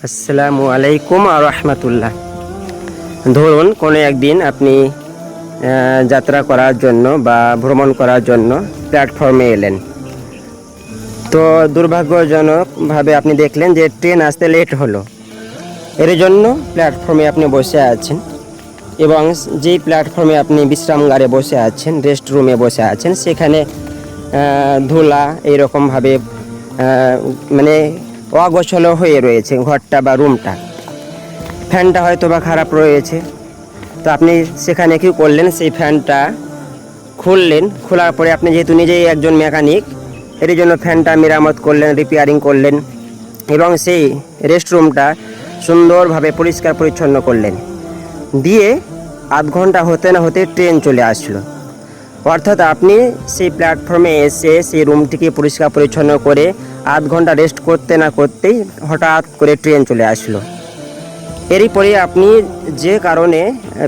আসসালামু আলাইকুম আর রহমতুল্লাহ। ধরুন কোনো একদিন আপনি যাত্রা করার জন্য বা ভ্রমণ করার জন্য প্ল্যাটফর্মে এলেন। তো দুর্ভাগ্যজনকভাবে আপনি দেখলেন যে ট্রেন আসতে লেট হলো। এর জন্য প্ল্যাটফর্মে আপনি বসে আছেন এবং যেই প্ল্যাটফর্মে আপনি বিশ্রামগারে বসে আছেন, রেস্ট রুমে বসে আছেন, সেখানে ধুলা এইরকমভাবে মানে অগোছালো হয়ে রয়েছে ঘরটা বা রুমটা। ফ্যানটা হয়তো বা খারাপ রয়েছে। তো আপনি সেখানে কি করলেন, সেই ফ্যানটা খুললেন। খোলার পরে আপনি যেহেতু নিজেই একজন মেকানিক, এর জন্য ফ্যানটা মেরামত করলেন, রিপেয়ারিং করলেন এবং সেই রেস্টরুমটা সুন্দরভাবে পরিষ্কার পরিচ্ছন্ন করলেন। দিয়ে আধ ঘন্টা হতে না হতে ট্রেন চলে আসলো। অর্থাৎ আপনি সেই প্ল্যাটফর্মে এসে সেই রুমটিকে পরিষ্কার পরিচ্ছন্ন করে আধ ঘন্টা রেস্ট করতে না করতেই হঠাৎ করে ট্রেন চলে আসলো। এরই পরে আপনি যে কারণে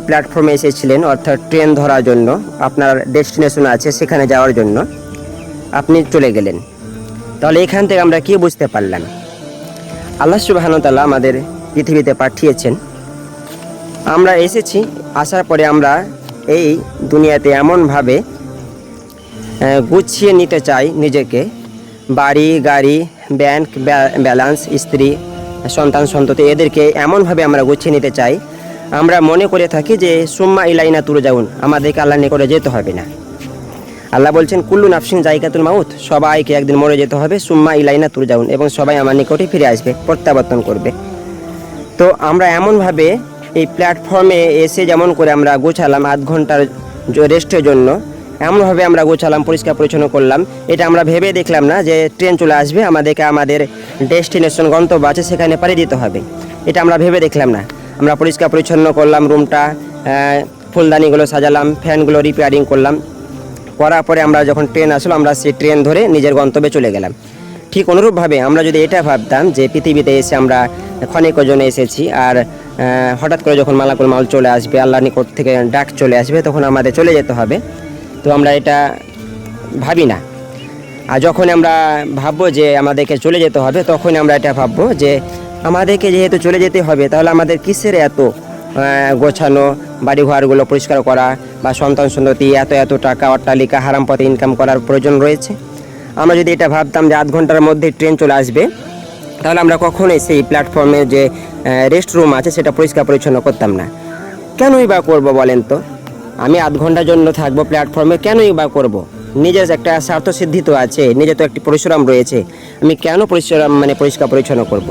প্ল্যাটফর্মে এসেছিলেন, অর্থাৎ ট্রেন ধরার জন্য, আপনার ডেস্টিনেশন আছে সেখানে যাওয়ার জন্য আপনি চলে গেলেন। তাহলে এখান থেকে আমরা কি বুঝতে পারলাম? আল্লাহ সুবহানাহু ওয়া তাআলা আমাদের পৃথিবীতে পাঠিয়েছেন। আমরা এসেছি, আসার পরে আমরা এই দুনিয়াতে এমনভাবে গুছিয়ে নিতে চাই নিজেকে, বাড়ি গাড়ি ব্যাংক ব্যালেন্স স্ত্রী সন্তান সন্ততি এদেরকে এমনভাবে আমরা গুছিয়ে নিতে চাই। আমরা মনে করে থাকি যে সুম্মা ইলাইনা তুরজাউন, আমাদেরকে আল্লাহর নিকটে যেতে হবে না। আল্লাহ বলছেন কুল্লু নাফসিন জায়গাতুল মাউত, সবাইকে একদিন মরে যেতে হবে। সুম্মা ইলাইনা তুরজাউন, এবং সবাই আমার নিকটে ফিরে আসবে, প্রত্যাবর্তন করবে। তো আমরা এমনভাবে এই প্ল্যাটফর্মে এসে যেমন করে আমরা গোছালাম আধ ঘন্টার রেস্টের জন্য, এমনভাবে আমরা গোছালাম, পরিষ্কার পরিচ্ছন্ন করলাম। এটা আমরা ভেবে দেখলাম না যে ট্রেন চলে আসবে, আমাদেরকে আমাদের ডেস্টিনেশন গন্তব্য আছে সেখানে পাড়ি দিতে হবে। এটা আমরা ভেবে দেখলাম না। আমরা পরিষ্কার পরিচ্ছন্ন করলাম, রুমটা ফুলদানিগুলো সাজালাম, ফ্যানগুলো রিপেয়ারিং করলাম। করার পরে আমরা যখন ট্রেন আসলো, আমরা সেই ট্রেন ধরে নিজের গন্তব্যে চলে গেলাম। ঠিক অনুরূপভাবে আমরা যদি এটা ভাবতাম যে পৃথিবীতে এসে আমরা ক্ষণিকের জন্য এসেছি, আর হঠাৎ করে যখন মালাকুল মাউত চলে আসবে, আল্লাহর নিকট থেকে ডাক চলে আসবে, তখন আমাদের চলে যেতে হবে, তো আমরা এটা ভাবি না। আর যখন আমরা ভাববো যে আমাদেরকে চলে যেতে হবে, তখন আমরা এটা ভাববো যে আমাদেরকে যেহেতু চলে যেতে হবে, তাহলে আমাদের কিসের এত গোছানো, বাড়িঘরগুলো পরিষ্কার করা বা সন্তান সন্ততি এত টাকা অট্টালিকা হারাম পথে ইনকাম করার প্রয়োজন রয়েছে। আমরা যদি এটা ভাবতাম যে আধ ঘন্টার মধ্যে ট্রেন চলে আসবে, তাহলে আমরা কখনোই সেই প্ল্যাটফর্মে যে রেস্ট রুম আছে সেটা পরিষ্কার পরিচ্ছন্ন করতাম না। কেনই বা করব বলেন তো? আমি আধ ঘন্টার জন্য থাকবো প্ল্যাটফর্মে, কেনই বা করব? নিজের একটা স্বার্থসিদ্ধি তো আছে, নিজে তো একটি পরিশ্রম রয়েছে। আমি কেন পরিষ্কার পরিচ্ছন্ন করব?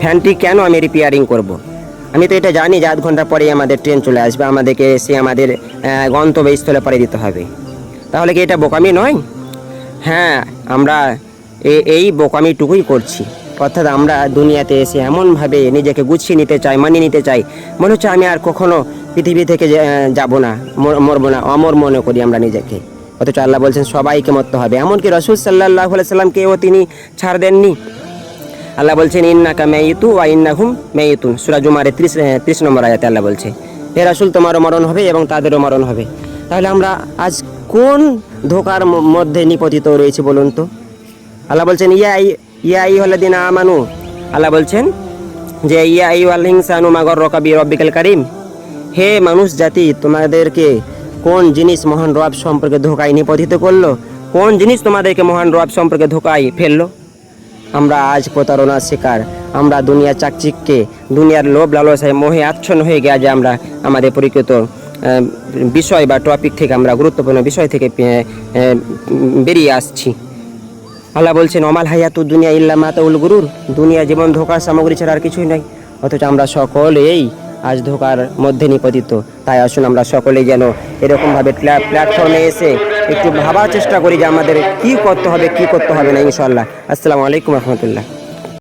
ফ্যানটি কেন আমি রিপেয়ারিং করব? আমি তো এটা জানি যে আধ ঘন্টা পরেই আমাদের ট্রেন চলে আসবে, আমাদেরকে সে আমাদের গন্তব্যস্থলে পাড়ি দিতে হবে। তাহলে কি এটা বোকামি নয়? হ্যাঁ, আমরা এই বোকামিটুকুই করছি। অর্থাৎ আমরা দুনিয়াতে এসে এমনভাবে নিজেকে গুছিয়ে নিতে চাই, মানিয়ে নিতে চাই, মনে হচ্ছে আমি আর কখনো পৃথিবী থেকে যাব না, মরবো না, অমর মনে করি আমরা নিজেকে। অথচ আল্লাহ বলছেন সবাইকে মরতে হবে। এমনকি রাসূল সাল্লাল্লাহু আলাইহি সাল্লামকেও তিনি ছাড় দেননি। আল্লাহ বলছেন ইন্নাকা মাইয়িতু ওয়া ইন্নাহুম মাইয়িতুন, সূরা জুমারে 30 নম্বর আয়াতে আল্লাহ বলছে, হে রাসূল তোমারও মরণ হবে এবং তাদেরও মরণ হবে। তাহলে আমরা আজ কোন ধোকার মধ্যে নিপতিত রয়েছে বলুন তো? আল্লাহ বলছেন ইয়া আইয়ুহাল্লাযীনা আমানু, আল্লাহ বলছেন যে ইয়া আইয়ুহাল ইনসানু মা গাররাকা বিরাব্বিকাল কারীম, হে মানুষ জাতি, তোমাদেরকে কোন জিনিস মহান রব সম্পর্কে ধোকায় নিপতিত করলো? কোন জিনিস তোমাদেরকে মহান রব সম্পর্কে ধোকায় ফেললো? আমরা আজ প্রতারণার শিকার। আমরা দুনিয়ার চাকচিক্যে, দুনিয়ার লোভ লালসায় মোহে আচ্ছন্ন হয়ে গিয়ে যে আমরা আমাদের পরিকৃত বিষয় বা টপিক থেকে, আমরা গুরুত্বপূর্ণ বিষয় থেকে বেরিয়ে আসছি। আল্লাহ বলছেন অমাল হায়াতু দুনিয়া ইল্লা মাতাউল গুরুর, দুনিয়া জীবন ধোকার সামগ্রী ছাড়া আর কিছুই নাই। অথচ আমরা সকলেই আজ ধোকার মধ্যে নিপতিত। তাই আসুন আমরা সকলেই যেন এরকমভাবে প্ল্যাটফর্মে এসে একটু ভাবার চেষ্টা করি যে আমাদের কি করতে হবে না। ইনশাআল্লাহ। আসসালামু আলাইকুম রহমতুল্লাহ।